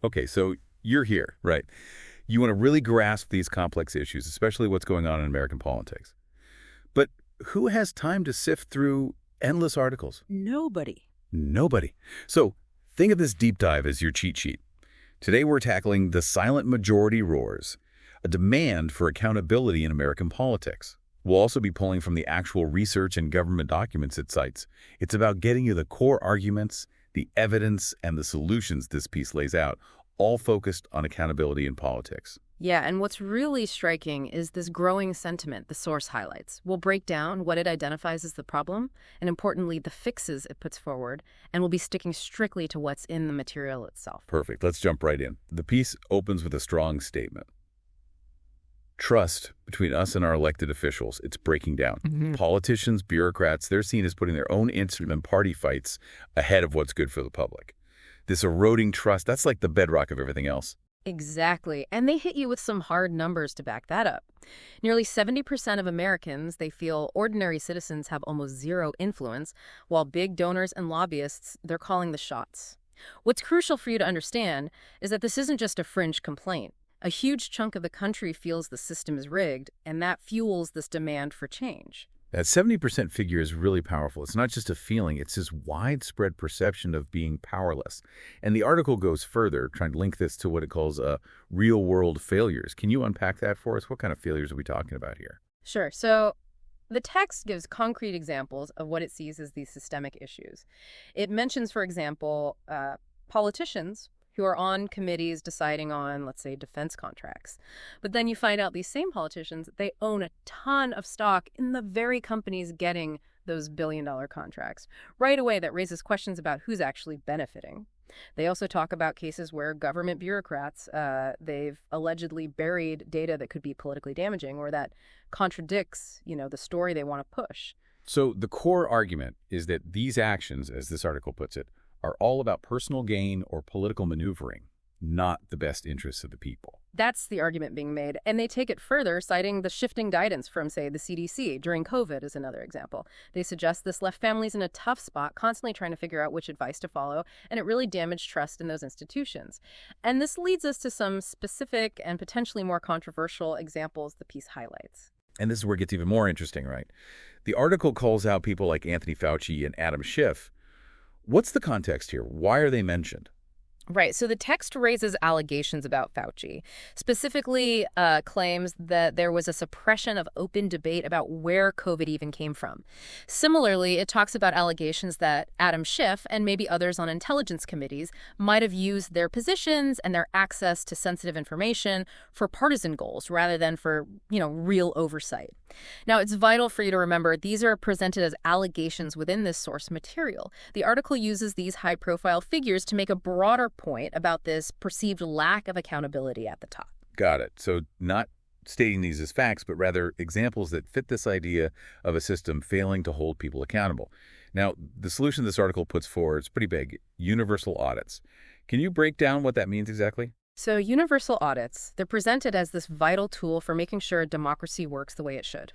Okay, so you're here, right? You want to really grasp these complex issues, especially what's going on in American politics. But who has time to sift through endless articles? Nobody. Nobody. So think of this deep dive as your cheat sheet. Today we're tackling the silent majority roars, a demand for accountability in American politics. We'll also be pulling from the actual research and government documents it cites. It's about getting you the core arguments, the evidence, and the solutions this piece lays out, all focused on accountability in politics. Yeah, and what's really striking is this growing sentiment the source highlights. We'll break down what it identifies as the problem, and importantly, the fixes it puts forward, and we'll be sticking strictly to what's in the material itself. Perfect. Let's jump right in. The piece opens with a strong statement. Trust between us and our elected officials, it's breaking down. Politicians, bureaucrats, they're seen as putting their own interest in party fights ahead of what's good for the public. This eroding trust, that's like the bedrock of everything else. Exactly. And they hit you with some hard numbers to back that up. Nearly 70% of Americans, they feel ordinary citizens have almost zero influence, while big donors and lobbyists, they're calling the shots. What's crucial for you to understand is that this isn't just a fringe complaint. A huge chunk of the country feels the system is rigged, and that fuels this demand for change. That 70% figure is really powerful. It's not just a feeling, it's this widespread perception of being powerless. And the article goes further, trying to link this to what it calls real-world failures. Can you unpack that for us? What kind of failures are we talking about here? Sure. So the text gives concrete examples of what it sees as these systemic issues. It mentions, for example, politicians who are on committees deciding on, let's say, defense contracts. But then you find out these same politicians, they own a ton of stock in the very companies getting those billion-dollar contracts. Right away, that raises questions about who's actually benefiting. They also talk about cases where government bureaucrats, they've allegedly buried data that could be politically damaging or that contradicts, the story they want to push. So the core argument is that these actions, as this article puts it, are all about personal gain or political maneuvering, not the best interests of the people. That's the argument being made. And they take it further, citing the shifting guidance from, say, the CDC during COVID is another example. They suggest this left families in a tough spot, constantly trying to figure out which advice to follow, and it really damaged trust in those institutions. And this leads us to some specific and potentially more controversial examples the piece highlights. And this is where it gets even more interesting, right? The article calls out people like Anthony Fauci and Adam Schiff. What's the context here? Why are they mentioned? Right. So the text raises allegations about Fauci, specifically claims that there was a suppression of open debate about where COVID even came from. Similarly, it talks about allegations that Adam Schiff and maybe others on intelligence committees might have used their positions and their access to sensitive information for partisan goals rather than for, real oversight. Now, it's vital for you to remember these are presented as allegations within this source material. The article uses these high-profile figures to make a broader point about this perceived lack of accountability at the top. Got it. So not stating these as facts, but rather examples that fit this idea of a system failing to hold people accountable. Now, the solution this article puts forward is pretty big: universal audits. Can you break down what that means exactly? So universal audits, they're presented as this vital tool for making sure democracy works the way it should.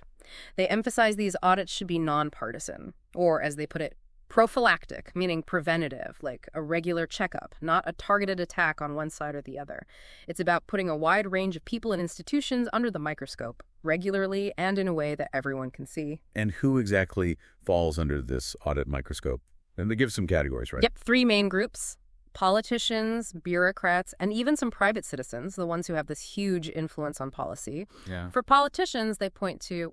They emphasize these audits should be nonpartisan, or as they put it, prophylactic, meaning preventative, like a regular checkup, not a targeted attack on one side or the other. It's about putting a wide range of people and institutions under the microscope, regularly and in a way that everyone can see. And who exactly falls under this audit microscope? And they give some categories, right? Yep, 3 main groups: politicians, bureaucrats, and even some private citizens, the ones who have this huge influence on policy. Yeah. For politicians, they point to,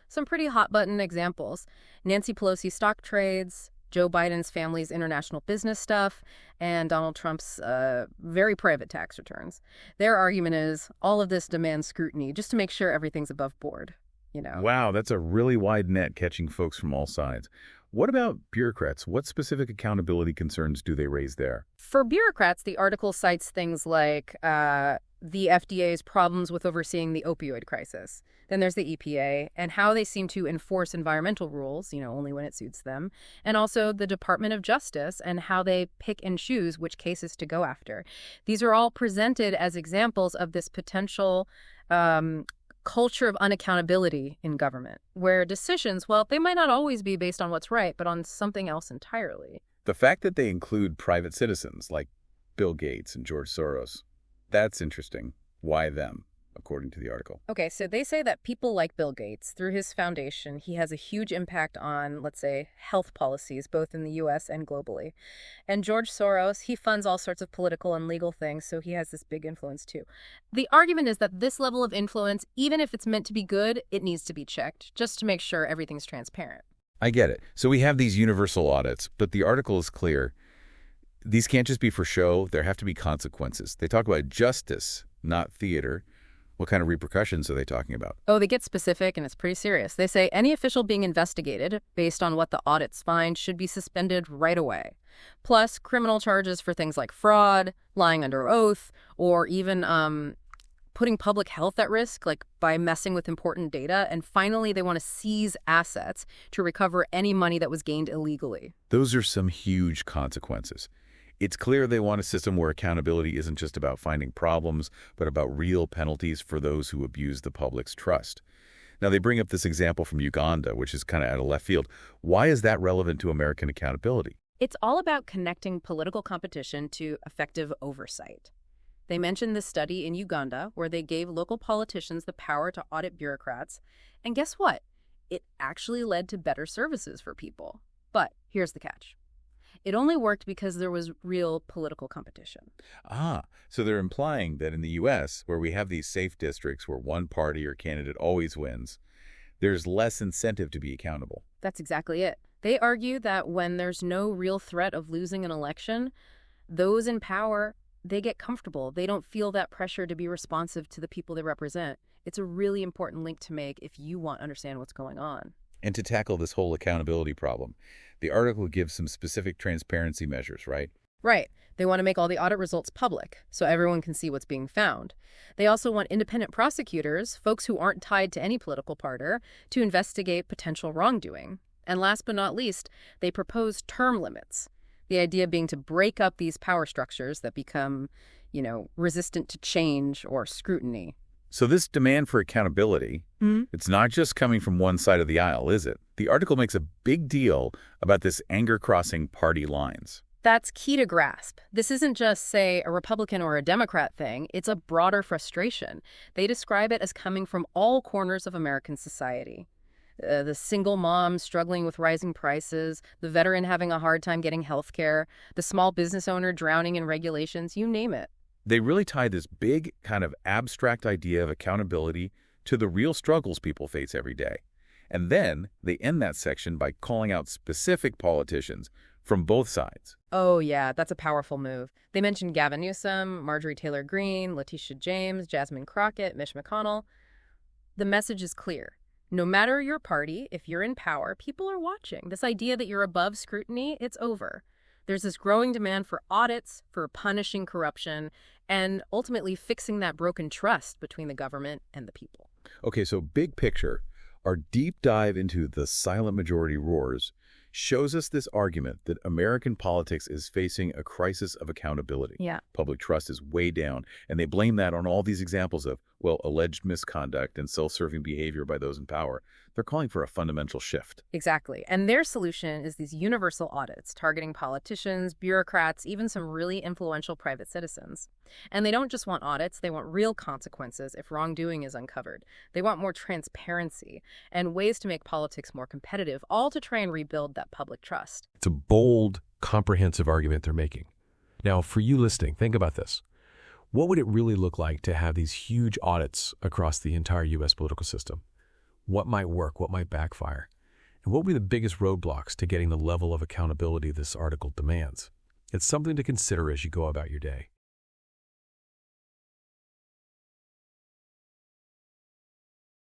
some pretty hot-button examples: Nancy Pelosi's stock trades, Joe Biden's family's international business stuff, and Donald Trump's very private tax returns. Their argument is all of this demands scrutiny just to make sure everything's above board, Wow, that's a really wide net catching folks from all sides. What about bureaucrats? What specific accountability concerns do they raise there? For bureaucrats, the article cites things like the FDA's problems with overseeing the opioid crisis. Then there's the EPA and how they seem to enforce environmental rules, only when it suits them. And also the Department of Justice and how they pick and choose which cases to go after. These are all presented as examples of this potential culture of unaccountability in government, where decisions, they might not always be based on what's right, but on something else entirely. The fact that they include private citizens, like Bill Gates and George Soros. That's interesting. Why them, according to the article? Okay, so they say that people like Bill Gates, through his foundation, he has a huge impact on, let's say, health policies, both in the U.S. and globally. And George Soros, he funds all sorts of political and legal things, so he has this big influence too. The argument is that this level of influence, even if it's meant to be good, it needs to be checked, just to make sure everything's transparent. I get it. So we have these universal audits, but the article is clear. These can't just be for show. There have to be consequences. They talk about justice, not theater. What kind of repercussions are they talking about? Oh, they get specific, and it's pretty serious. They say any official being investigated based on what the audits find should be suspended right away. Plus, criminal charges for things like fraud, lying under oath, or even putting public health at risk, like by messing with important data. And finally, they want to seize assets to recover any money that was gained illegally. Those are some huge consequences. It's clear they want a system where accountability isn't just about finding problems, but about real penalties for those who abuse the public's trust. Now, they bring up this example from Uganda, which is kind of out of left field. Why is that relevant to American accountability? It's all about connecting political competition to effective oversight. They mentioned this study in Uganda where they gave local politicians the power to audit bureaucrats. And guess what? It actually led to better services for people. But here's the catch. It only worked because there was real political competition. So they're implying that in the U.S., where we have these safe districts where one party or candidate always wins, there's less incentive to be accountable. That's exactly it. They argue that when there's no real threat of losing an election, those in power, they get comfortable. They don't feel that pressure to be responsive to the people they represent. It's a really important link to make if you want to understand what's going on. And to tackle this whole accountability problem, the article gives some specific transparency measures, right? Right. They want to make all the audit results public so everyone can see what's being found. They also want independent prosecutors, folks who aren't tied to any political party, to investigate potential wrongdoing. And last but not least, they propose term limits. The idea being to break up these power structures that become, resistant to change or scrutiny. So this demand for accountability, it's not just coming from one side of the aisle, is it? The article makes a big deal about this anger crossing party lines. That's key to grasp. This isn't just, say, a Republican or a Democrat thing. It's a broader frustration. They describe it as coming from all corners of American society. The single mom struggling with rising prices, the veteran having a hard time getting health care, the small business owner drowning in regulations, you name it. They really tie this big kind of abstract idea of accountability to the real struggles people face every day. And then they end that section by calling out specific politicians from both sides. Oh, yeah, that's a powerful move. They mentioned Gavin Newsom, Marjorie Taylor Greene, Letitia James, Jasmine Crockett, Mitch McConnell. The message is clear. No matter your party, if you're in power, people are watching. This idea that you're above scrutiny, it's over. There's this growing demand for audits, for punishing corruption, and ultimately fixing that broken trust between the government and the people. Okay, so big picture, our deep dive into the silent majority roars shows us this argument that American politics is facing a crisis of accountability. Yeah. Public trust is way down, and they blame that on all these examples of, alleged misconduct and self-serving behavior by those in power. They're calling for a fundamental shift. Exactly. And their solution is these universal audits targeting politicians, bureaucrats, even some really influential private citizens. And they don't just want audits, they want real consequences if wrongdoing is uncovered. They want more transparency and ways to make politics more competitive, all to try and rebuild that public trust. It's a bold, comprehensive argument they're making. Now, for you listening, think about this. What would it really look like to have these huge audits across the entire U.S. political system? What might work? What might backfire? And what would be the biggest roadblocks to getting the level of accountability this article demands? It's something to consider as you go about your day.